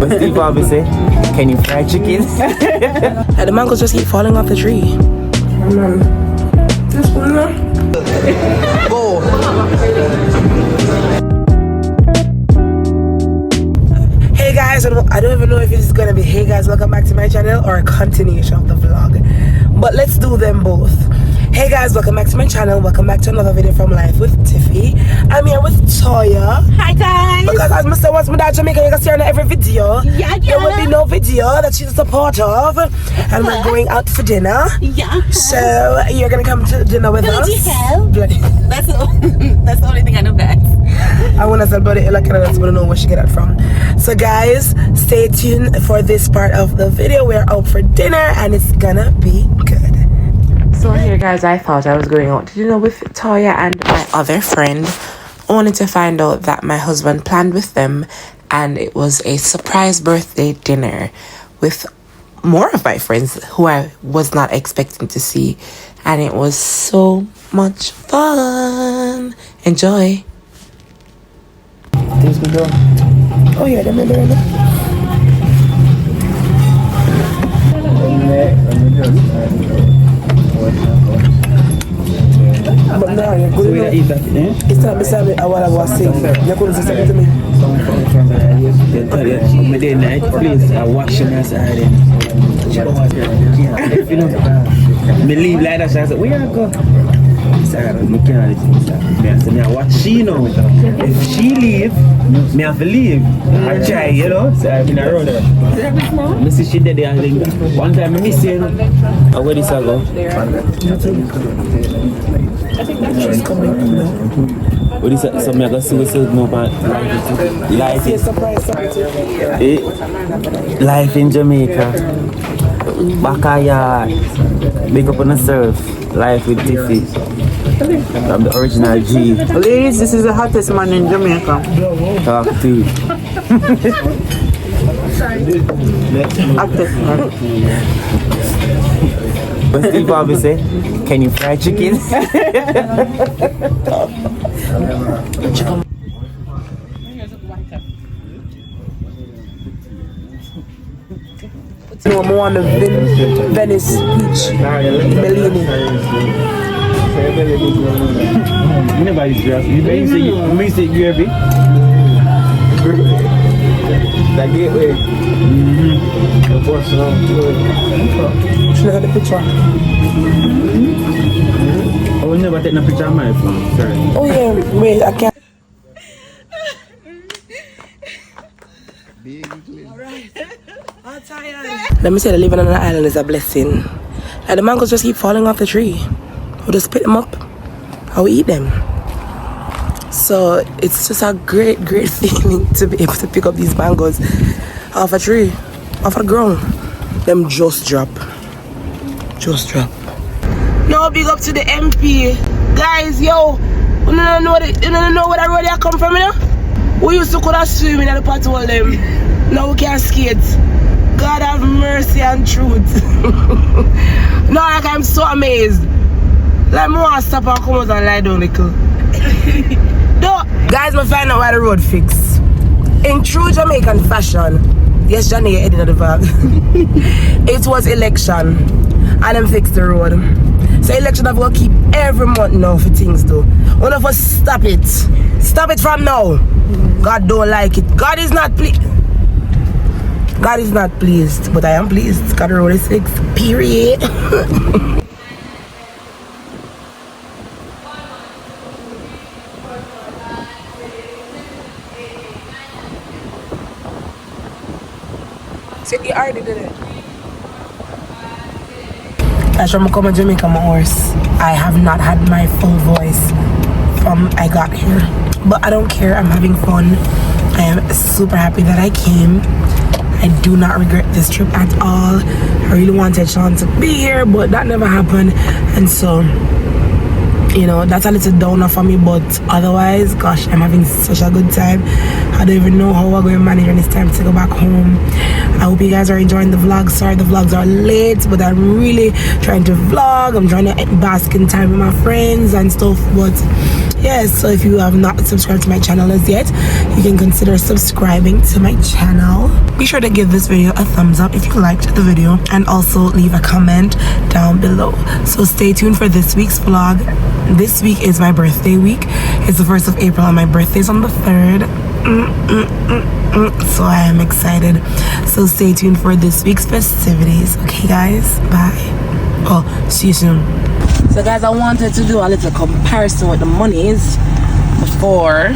But Steve Harvey say, can you fry chicken? And the mangoes just keep falling off the tree. This one now. Go. Hey guys, I don't even know if this is gonna be hey guys, welcome back to my channel or a continuation of the vlog. But let's do them both. Hey guys, welcome back to my channel. Welcome back to another video from Life with Tiffy. I'm here with Toya. Hi guys. Because as Mr. Once my dad Jamaica, you can see her in every video. Yeah. There will be no video that she's a support of. And we're going out for dinner. Yeah. So you're gonna come to dinner with Bloody us. hell. Bloody. That's the only thing I know, guys. I want to say bloody hell, I just want to know where she get that from. So guys, stay tuned for this part of the video. We're out for dinner and it's gonna be good. So here guys, I thought I was going out to dinner with Toya and my other friend, only to find out that my husband planned with them and it was a surprise birthday dinner with more of my friends who I was not expecting to see, and it was so much fun. Enjoy. Oh yeah, them in there. But now you're good enough. It's not beside me while I was saying. You couldn't say something to me. My day night, please, I wash him outside. You know, me leave like that, so I said, where you go? I watch she know. If she leave, me have to leave. I try, you know. So I've been around her. I see she did there. One time I miss her. Where this I go? She's coming now. What is that? So I go see what's up about life. Life in Jamaica. Backyard. Big up on the surf. Life with Tiffy. I'm the original G. Ladies, this is the hottest man in Jamaica. Talk to you. Hottest man. But Steve Harvey say, can you fry chicken? No, I'm on the Venice Beach, Bellini. Nobody's dressed. You say you heavy? That gateway. Should I have the picture? I will never take a picture of my phone. Sorry. Oh yeah, wait, I can't. Let me say that living on an island is a blessing. Like the mangoes just keep falling off the tree. We'll just pick them up and we eat them. So it's just a great feeling to be able to pick up these mangoes off a tree, off the ground. Them just drop. No, big up to the MP. Guys, yo, you don't know where that road I come from, you know? We used to go to swim in the pothole them. Now we can't skate. God have mercy and truth. No, like I'm so amazed. Like me want to stop and come out and lie down little. No, guys, me find out why the road fix. In true Jamaican fashion, yes, Johnny, you're editing the vlog. It was election and them fixed the road. So election have to keep every month now for things though. One of us stop it. Stop it from now. God don't like it. God is not pleased. God is not pleased, but I am pleased. God the road is fixed. Period. So you already did it. As from coming to Jamaica, my horse, I have not had my full voice from I got here, but I don't care. I'm having fun. I am super happy that I came. I do not regret this trip at all. I really wanted Sean to be here, but that never happened, and so you know that's a little downer for me, but otherwise, gosh, I'm having such a good time. I don't even know how we're going to manage when it's time to go back home. I hope you guys are enjoying the vlog. Sorry the vlogs are late, but I'm really trying to vlog. I'm trying to bask in time with my friends and stuff, but Yes, so if you have not subscribed to my channel as yet, you can consider subscribing to my channel. Be sure to give this video a thumbs up if you liked the video, and also leave a comment down below. So stay tuned for this week's vlog. This week is my birthday week. It's the 1st of April and my birthday is on the 3rd. So I am excited. So stay tuned for this week's festivities. Okay guys, bye. Oh, see you soon. So guys, I wanted to do a little comparison with the monies before,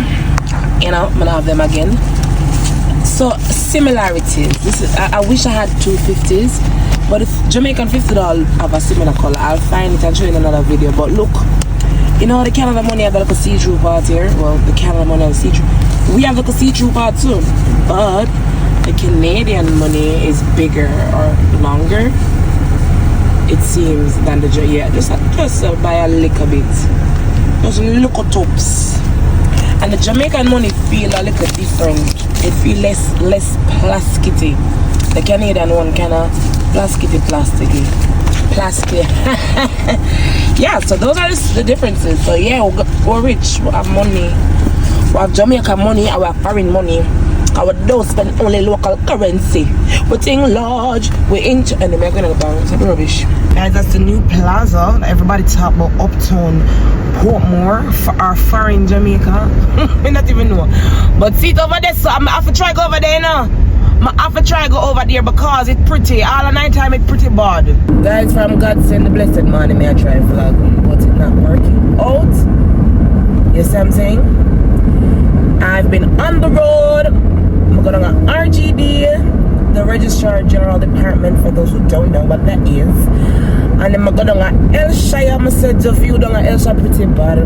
you know, I'm gonna have them again. So similarities. This is, I wish I had 250s, but if Jamaican $50 have a similar color, I'll find it and show you in another video. But look, you know the Canada money have like a see-through part here. Well, the Canada money has see-through. We have like a see-through part too, but the Canadian money is bigger or longer, it seems, than the just by a little bit, just little tops. And the Jamaican money feel a little different. It feel less plasticky. The Canadian one kind of plasticky. Yeah, so those are the differences. So yeah, we're rich, we have money, we have Jamaican money, our foreign money. Our don't spend only local currency. We think large, we ain't anyway. I'm gonna go down. It's rubbish. Guys, that's the new plaza. Everybody talk about Uptown Portmore for our foreign Jamaica. We not even know. But see it over there, so I have to try go over there now. I have to try go over there because it's pretty. All the night time it's pretty bad. Guys, from God send the blessed morning, may I try vlog, but it's not working out. You see what I'm saying? I've been on the road. I'm going to RGD, the Registrar General Department, for those who don't know what that is. And then I'm going to L.I.F.E. I said to you down at L.I.F.E. pretty bad.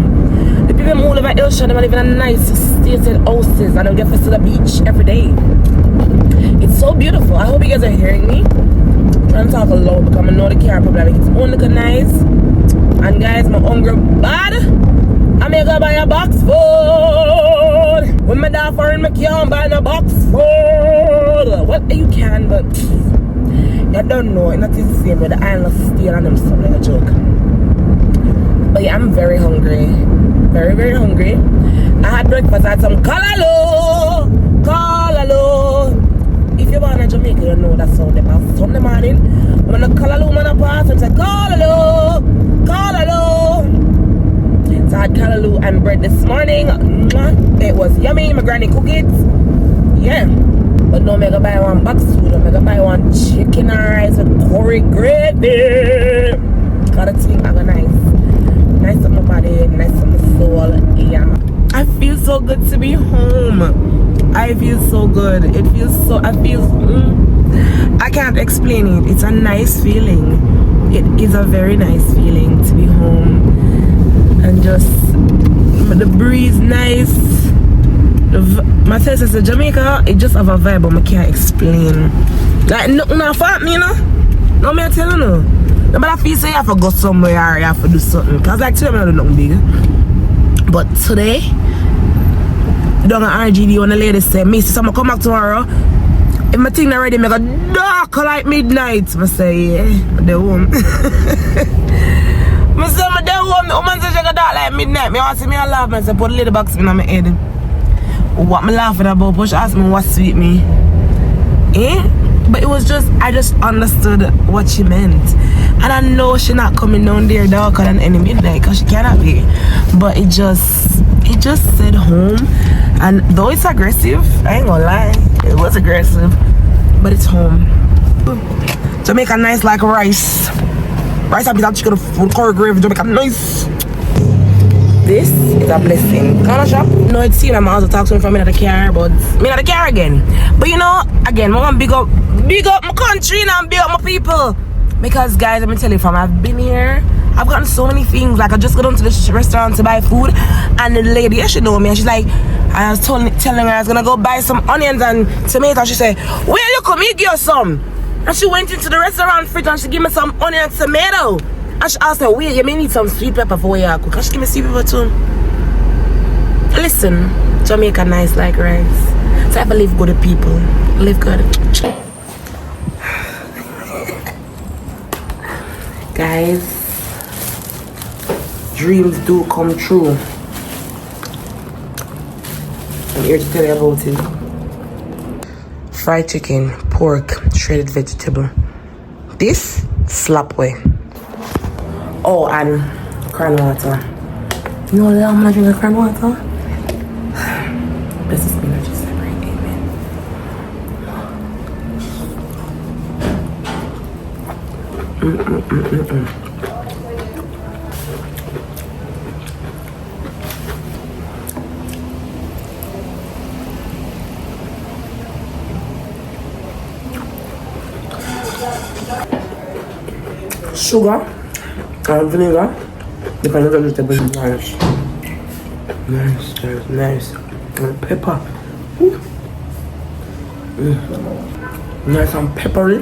The people who live at L.I.F.E. they live in a nice stated houses and they get to the beach every day. It's so beautiful. I hope you guys are hearing me. I'm trying to talk loud because I know the car probably it's only look nice. And guys, my hunger bad. I'm gonna go buy a box food. When my dad foreign, I can't buy a box food. What you can, but you don't know. It's not the same with the island of steel and them stuff like a joke. But yeah, I'm very hungry. Very, very hungry. I had breakfast. I had some callaloo. If you're born in Jamaica, you know that sound. They pass Sunday morning. When the callaloo man pass, I say callaloo. So I had callaloo and bread this morning. It was yummy. My granny cooked it. Yeah. But no, I'm going to buy one box food. I'm going to buy one chicken and rice with curry gravy. Got a thing. I got nice. Nice on my body. Nice on my soul. Yeah. I feel so good to be home. I feel so good. It feels so, I can't explain it. It's a nice feeling. It is a very nice feeling to be home. And just the breeze nice. My sense is Jamaica, it just have a vibe but I can't explain. Like nothing for me, you know? No me tell you no. But I feel say I have to go somewhere or I have to do something. Cause like today I don't do nothing big. But today, down at RGD when the lady said, Missy, so I'm come back tomorrow. If my thing already make a dark like midnight, I say, yeah, they won't. I say, they won't. The woman says she got dark like midnight. I want to see me and laugh. I say, put a little box in my head. What I'm laughing about, but she asked me what's sweet me. Eh? But it was just, I just understood what she meant. And I know she not coming down there darker than any midnight because she cannot be. But it just said home. And though it's aggressive, I ain't gonna lie, it was aggressive, but it's home. Jamaica nice like rice. Rice and pizza chicken food, curry gravy, Jamaica nice. This is a blessing. Corner shop? No, it's seen I'm also talking to me from me in the car, but me in the car again. But you know, again, I want to big up my country and big up my people. Because guys, let me tell you, from I've been here, I've gotten so many things. Like I just go down to the restaurant to buy food, and the lady, yeah, she know me, and she's like, I was telling her I was gonna go buy some onions and tomatoes. She said, where you come, me give you some. And she went into the restaurant fridge and she gave me some onion and tomato. And she asked her, wait, you may need some sweet pepper for you cook. And she give me sweet pepper too. Listen, Jamaica nice like rice. So I have to live good people. Live good. Guys, dreams do come true. here to tell you about it. Fried chicken, pork, shredded vegetable. This slap way. Oh, and cran water. You know that I'm gonna drink a cran water? Bless this spinach is separate, amen. Sugar and vinegar, depending on the vegetable, nice. Nice. And pepper. Nice and peppery.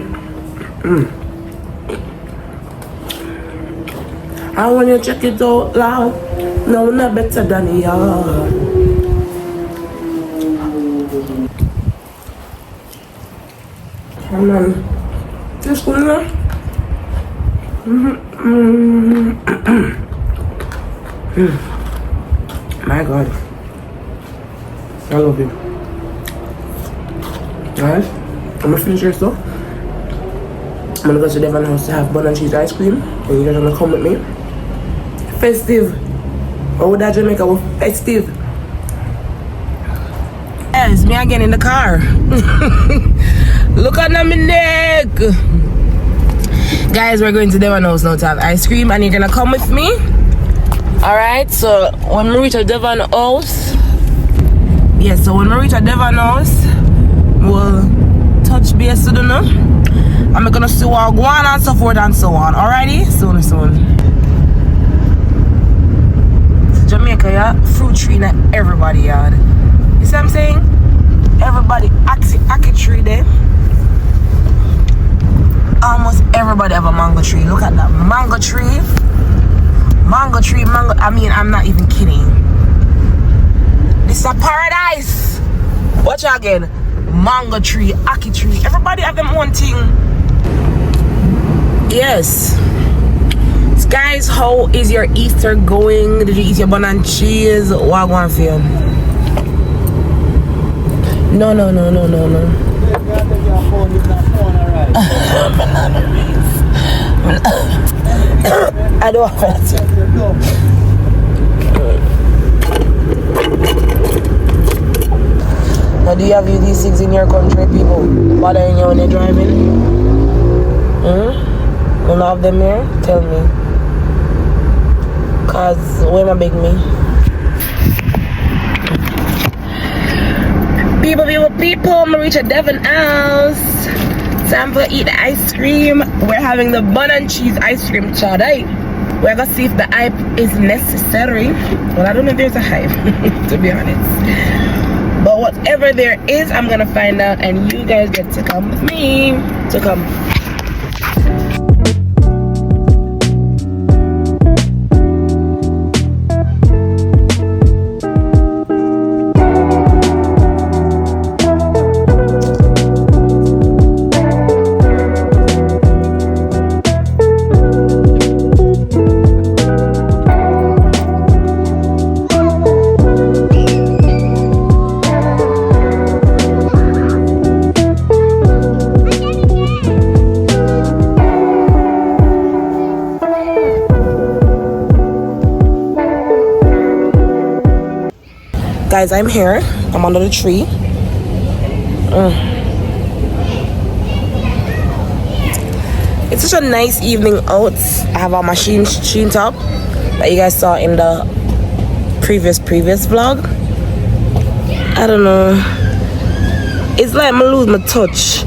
And when you check it out loud, no one better than you. Come on. This good enough? My God, I love you, guys. I'm gonna finish your stuff. I'm gonna go to Devon house to have bun and cheese ice cream, and you guys are gonna come with me. Festive. Oh, that Jamaica was festive. Yes, me again in the car. Look at my neck. Guys, we're going to Devon house now to have ice cream, and you're gonna come with me. Alright, so when we reach a Devon house, we'll touch base with them. I'm gonna see what go on and so forth and so on. Alrighty? Soon. Jamaica, yeah? Fruit tree in everybody yard. You see what I'm saying? Everybody ackee tree there. Almost everybody have a mango tree. Look at that mango tree. Mango. I mean, I'm not even kidding. This is a paradise. Watch again. Mango tree, ackee tree. Everybody have them one thing. Yes. Guys, how is your Easter going? Did you eat your bun and cheese? What I want for you? No. I don't have it. Now, do you have UD6 in your country, people? Bothering you when you're driving? You don't have them here? Tell me. Cause when I beg me. People, I'm gonna reach a Devon house. Time to eat the ice cream. We're having the bun and cheese ice cream today. We're gonna see if the hype is necessary. Well, I don't know if there's a hype, to be honest. But whatever there is, I'm gonna find out, and you guys get to come with me to come. Guys, I'm here. I'm under the tree. It's such a nice evening out. I have our machine top that you guys saw in the previous vlog. I don't know. It's like I lose my touch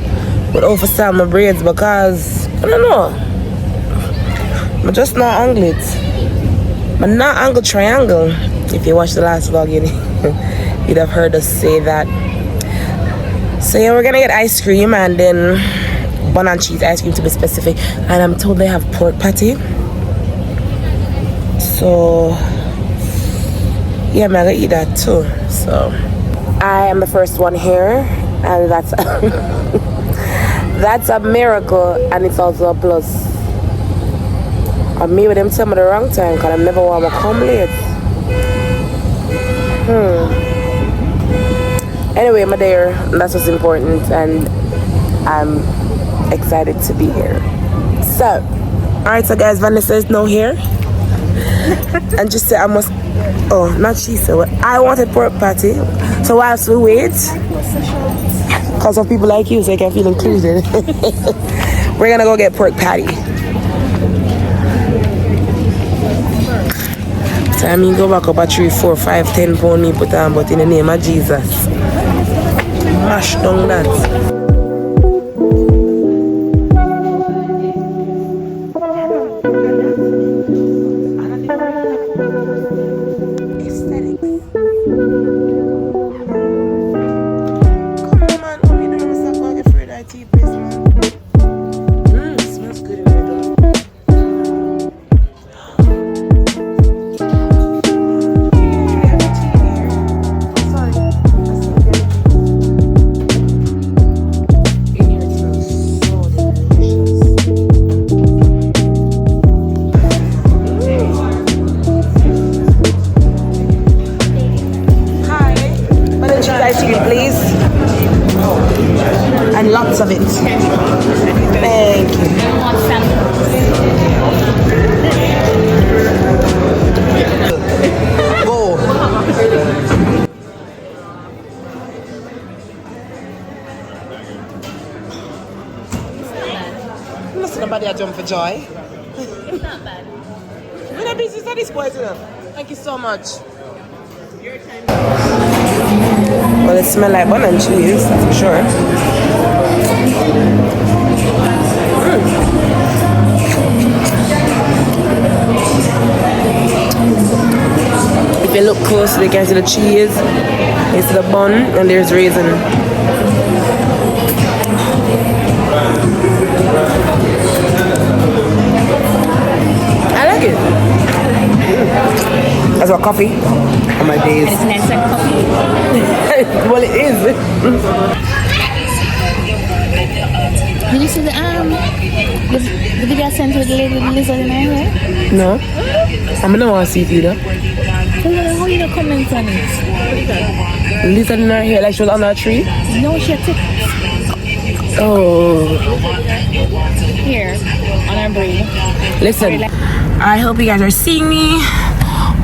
with overstyle my braids because I don't know. I'm just not angle it. I'm not angle triangle. If you watched the last vlog, you'd have heard us say that. So yeah, we're gonna get ice cream and then bun and cheese ice cream to be specific. And I'm told they have pork patty. So yeah, I'm gonna eat that too. So I am the first one here, and that's that's a miracle, and it's also a plus. And maybe them tell me the wrong time because I never want to come late. Anyway, I'm there. That's what's important, and I'm excited to be here. So, alright, so guys, Vanessa is now here. And just say I must. Oh, not she said. I wanted pork patty. So whilst we wait, because of people like you, so I can feel included. We're gonna go get pork patty. So I mean, go back up a 3, 4, 5, 10 pound me put on, but in the name of Jesus, mash down that. And lots of it. Thank you. Go. Listen, nobody a jump for joy. It's not bad. We're not busy study boys enough. Thank you so much. Well, it smells like bun and cheese, that's for sure. If you look closely, you can see the cheese, it's the bun, and there's raisin. I like it. That's what coffee on my days. It's nice like coffee. Well, it is. Did you see the video I sent with the lady with the lizard in her hair? No. I'm gonna want to see it either. How you don't comment on it? Lizard in her hair like she was on that tree? No, she had tips. Oh. Here, on her brain. Listen, I hope you guys are seeing me.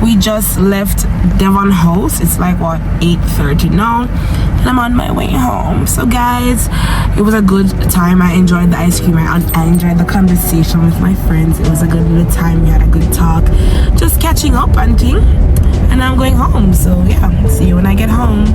We just left Devon House. It's like what, 8:30 now, and I'm on my way home. So guys, it was a good time. I enjoyed the ice cream. I enjoyed the conversation with my friends. It was a good little time. We had a good talk, just catching up and thing. And I'm going home. So yeah, see you when I get home.